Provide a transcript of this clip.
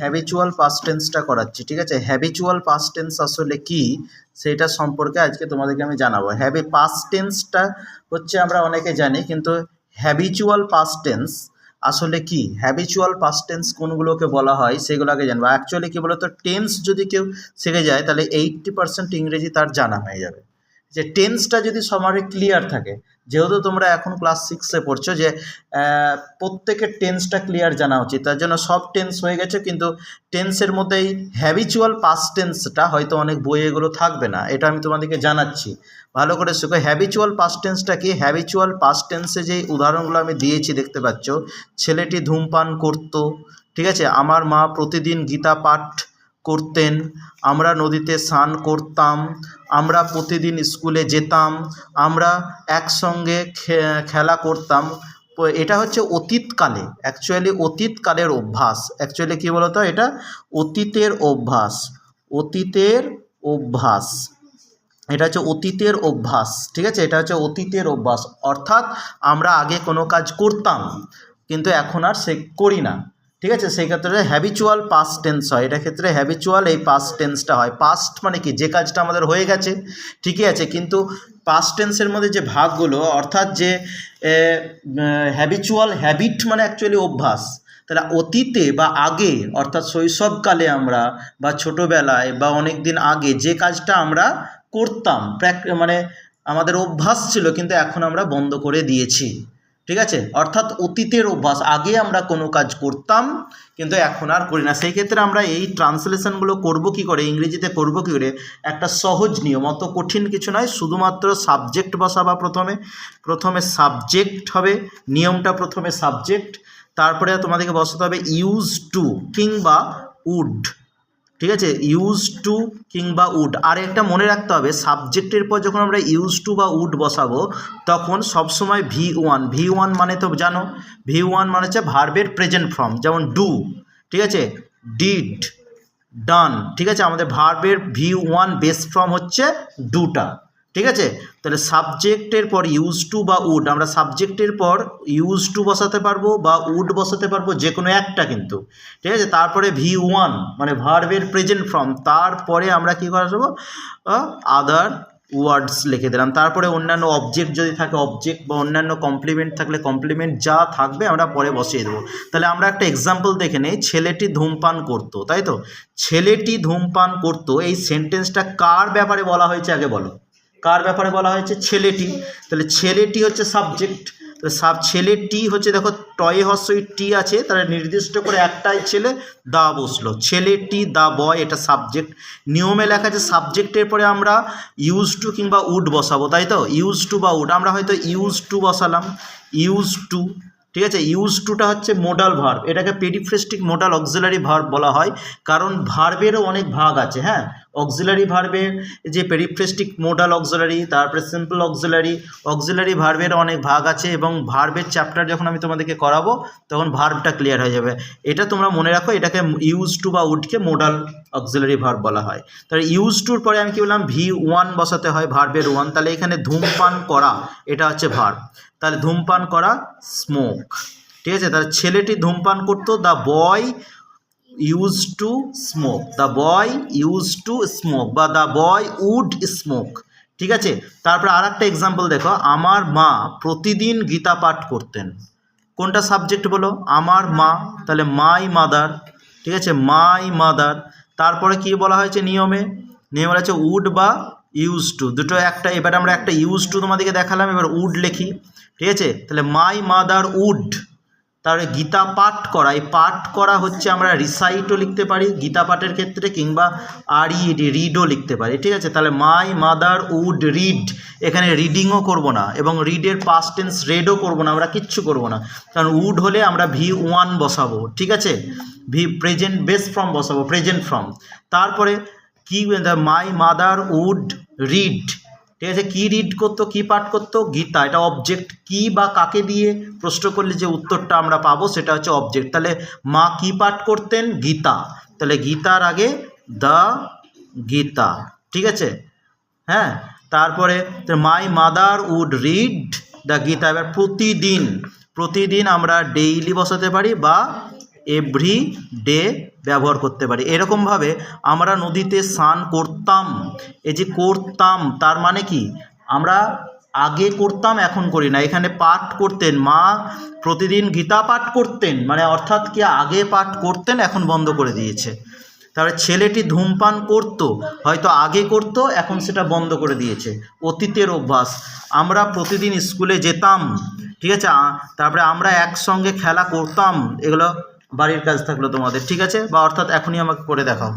Habitual past টেন্সটা করাচ্ছি, ঠিক আছে। হ্যাবিচুয়াল পাস্ট টেন্স আসলে কি সেটা সম্পর্কে আজকে তোমাদেরকে আমি জানাবো। পাস্ট টেন্সটা হচ্ছে আমরা অনেকে জানি, কিন্তু হ্যাবিচুয়াল পাস্ট টেন্স আসলে কি, হ্যাবিচুয়াল পাস্ট টেন্স কোনগুলোকে বলা হয় সেগুলো আগে জানবো। অ্যাকচুয়ালি কী বলতো, টেন্স যদি কেউ শিখে যায় তাহলে 80% ইংরেজি তার জানা হয়ে যাবে। যে টেন্সটা যদি সবারই ক্লিয়ার থাকে, যেহেতু তোমরা এখন ক্লাস 6-এ পড়ছো, যে প্রত্যেকের টেন্সটা ক্লিয়ার জানা উচিত, তার জন্য সব টেন্স হয়ে গেছে, কিন্তু টেন্সের মধ্যে এই হ্যাবিচুয়াল পাস্ট টেন্সটা হয়তো অনেক বই এগুলো থাকবে না, এটা আমি তোমাদেরকে জানাচ্ছি, ভালো করে শেখো। হ্যাবিচুয়াল পাস্ট টেন্সটা কি? হ্যাবিচুয়াল পাস্ট টেন্সে যেই উদাহরণগুলো আমি দিয়েছি দেখতে পাচ্ছ, ছেলেটি ধূমপান করতো, ঠিক আছে, আমার মা প্রতিদিন গীতা পাঠ করতেন, আমরা নদীতে স্নান করতাম, আমরা প্রতিদিন স্কুলে যেতাম, আমরা একসঙ্গে খেলা করতাম। এটা হচ্ছে অতীতকালে, অ্যাকচুয়ালি অতীতকালের অভ্যাস। অ্যাকচুয়ালি কী বলতো, এটা অতীতের অভ্যাস, অতীতের অভ্যাস, এটা হচ্ছে অতীতের অভ্যাস, ঠিক আছে, এটা হচ্ছে অতীতের অভ্যাস। অর্থাৎ আমরা আগে কোনো কাজ করতাম কিন্তু এখন আর সে করি না, ঠিক আছে, সেই ক্ষেত্রে হ্যাবিচুয়াল পাস্ট টেন্স হয়। এটা ক্ষেত্রে হ্যাবিচুয়াল এই পাস্ট টেন্সটা হয়। পাস্ট মানে কি, যে কাজটা আমাদের হয়ে গেছে, ঠিকই আছে, কিন্তু পাস্ট টেন্সের মধ্যে যে ভাগগুলো, অর্থাৎ যে হ্যাবিচুয়াল, হ্যাবিট মানে অ্যাকচুয়ালি অভ্যাস, তাহলে অতীতে বা আগে, অর্থাৎ শৈশবকালে আমরা বা ছোটোবেলায় বা অনেক দিন আগে যে কাজটা আমরা করতাম, মানে আমাদের অভ্যাস ছিল, কিন্তু এখন আমরা বন্ধ করে দিয়েছি, ঠিক আছে, অর্থাৎ অতীতের অভ্যাস, আগে আমরা কোনো কাজ করতাম কিন্তু এখন আর করি না। সেই ক্ষেত্রে আমরা এই ট্রান্সলেশনগুলো করব কি করে, ইংরেজিতে করব কি করে, একটা সহজ নিয়ম, অত কঠিন কিছু নয়, শুধুমাত্র সাবজেক্ট বসাবা। প্রথমে সাবজেক্ট হবে, নিয়মটা প্রথমে সাবজেক্ট, তারপরে তোমাদেরকে বসাতে হবে ইউজ টু কিংবা উড, ঠিক আছে, ইউজ টু কিংবা উড। আর একটা মনে রাখতে হবে, সাবজেক্টের পর যখন আমরা ইউজ টু বা উড বসাবো তখন সবসময় V1 মানে তো জানো, V1 মানে হচ্ছে ভার্বের প্রেজেন্ট ফর্ম, যেমন ডু, ঠিক আছে, ডিড, ডান, ঠিক আছে, আমাদের ভার্বের V1 বেস ফর্ম হচ্ছে ডুটা, ঠিক আছে। তাহলে সাবজেক্টের পর ইউজ টু বা উড, আমরা সাবজেক্টের পর ইউজ টু বসাতে পারবো বা উড বসাতে পারবো, যে কোনো একটা কিন্তু, ঠিক আছে। তারপরে V1 মানে ভার্বের প্রেজেন্ট ফর্ম, তারপরে আমরা কী করবো, আদার ওয়ার্ডস লিখে দিলাম, তারপরে অন্যান্য অবজেক্ট যদি থাকে অবজেক্ট, বা অন্যান্য কমপ্লিমেন্ট থাকলে কমপ্লিমেন্ট, যা থাকবে আমরা পরে বসিয়ে দেবো। তাহলে আমরা একটা এক্সাম্পল দেখে নেই, ছেলেটি ধূমপান করতো, তাই তো, ছেলেটি ধূমপান করতো, এই সেন্টেন্সটা কার ব্যাপারে বলা হয়েছে আগে বলো, কার ব্যাপারে বলা হয়েছে? ছেলেটি। তাহলে ছেলেটি হচ্ছে সাবজেক্ট, তো ছেলেটি হচ্ছে, দেখো টয়ে হর্ষই টি আছে, তাহলে নির্দিষ্ট করে একটাই ছেলে, দা বসলো, ছেলেটি, দা বয়, এটা সাবজেক্ট। নিয়মে লেখা আছে সাবজেক্টের পরে আমরা ইউজ টু কিংবা উড বসাবো, তাই তো, ইউজ টু বা উড, আমরা হয়তো ইউজ টু বসালাম, ইউজ টু, ঠিক আছে। ইউজ টুটা হচ্ছে মোডাল ভার্ব, এটাকে পেরিফ্রেস্টিক মোডাল অক্সিলারি ভার্ব বলা হয়, কারণ ভার্বেরও অনেক ভাগ আছে, হ্যাঁ, অক্সিলারি ভার্বের যে পেরিফ্রেস্টিক মোডাল অক্সিলারি, তারপরে সিম্পল অক্সিলারি ভার্বের অনেক ভাগ আছে, এবং ভার্বের চ্যাপ্টার যখন আমি তোমাদেরকে করাবো তখন ভার্বটা ক্লিয়ার হয়ে যাবে। এটা তোমরা মনে রাখো, এটাকে ইউজ টু বা উডকে মোডাল অক্সিলারি ভার্ব বলা হয়। তাহলে ইউজ টুর পরে আমি কি বললাম, V1 বসাতে হয়, ভার্বের 1, তাহলে এখানে ধূমপান করা, এটা হচ্ছে ভার্ব, তাহলে ধূমপান করা, স্মোক, ঠিক আছে। তাহলে ছেলেটি ধূমপান করতো, the boy use to smoke, the boy use to smoke, বা দ্য বয় উড স্মোক, ঠিক আছে। তারপরে আর একটা এক্সাম্পল দেখো, আমার মা প্রতিদিন গীতা পাঠ করতেন, কোনটা সাবজেক্ট বলো, আমার মা, তাহলে মাই মাদার, ঠিক আছে, মাই মাদার। তারপরে কি বলা হয়েছে নিয়মে বলা হচ্ছে উড বা ইউজ টু, দুটো একটা, এবার আমরা একটা ইউজ টু তোমাদেরকে দেখালাম, এবার উড লিখি, ঠিক আছে। তাহলে মাই মাদার উড, তাহলে গীতা পাঠ করা, এই পাঠ করা হচ্ছে আমরা রিসাইটও লিখতে পারি গীতা পাঠের ক্ষেত্রে, কিংবা রিডও লিখতে পারি, ঠিক আছে। তাহলে মাই মাদার উড রিড, এখানে রিডিংও করব না, এবং রিডের পাস্ট টেন্স রেডও করব না, আমরা কিচ্ছু করব না, কারণ উড হলে আমরা V1 বসাবো, ঠিক আছে, প্রেজেন্ট বেস ফর্ম বসাবো, প্রেজেন্ট ফর্ম। তারপরে কি, মাই মাদার উড রিড, ঠিক আছে, কী রিড করতো, কী পাঠ করতো, গীতা, এটা অবজেক্ট, কী বা কাকে দিয়ে প্রশ্ন করলে যে উত্তরটা আমরা পাবো সেটা হচ্ছে অবজেক্ট। তাহলে মা কী পাঠ করতেন, গীতা, তাহলে গীতার আগে দ্য গীতা, ঠিক আছে, হ্যাঁ। তারপরে my mother would read the Gita, এবার প্রতিদিন আমরা ডেইলি বসাতে পারি বা এভরি ডে ব্যবহার করতে পারি। এরকমভাবে আমরা নদীতে স্নান করতাম, এই যে করতাম তার মানে কি আমরা আগে করতাম এখন করি না। এখানে পাঠ করতেন, মা প্রতিদিন গীতা পাঠ করতেন, মানে অর্থাৎ কি আগে পাঠ করতেন এখন বন্ধ করে দিয়েছে। তারপরে ছেলেটি ধূমপান করতো, হয়তো আগে করতো এখন সেটা বন্ধ করে দিয়েছে, অতীতের অভ্যাস। আমরা প্রতিদিন স্কুলে যেতাম, ঠিক আছে, তারপরে আমরা একসঙ্গে খেলা করতাম, এগুলো বাড়ির কাজ থাকলো তোমাদের, ঠিক আছে, বা অর্থাৎ এখনই আমাকে করে দেখাও।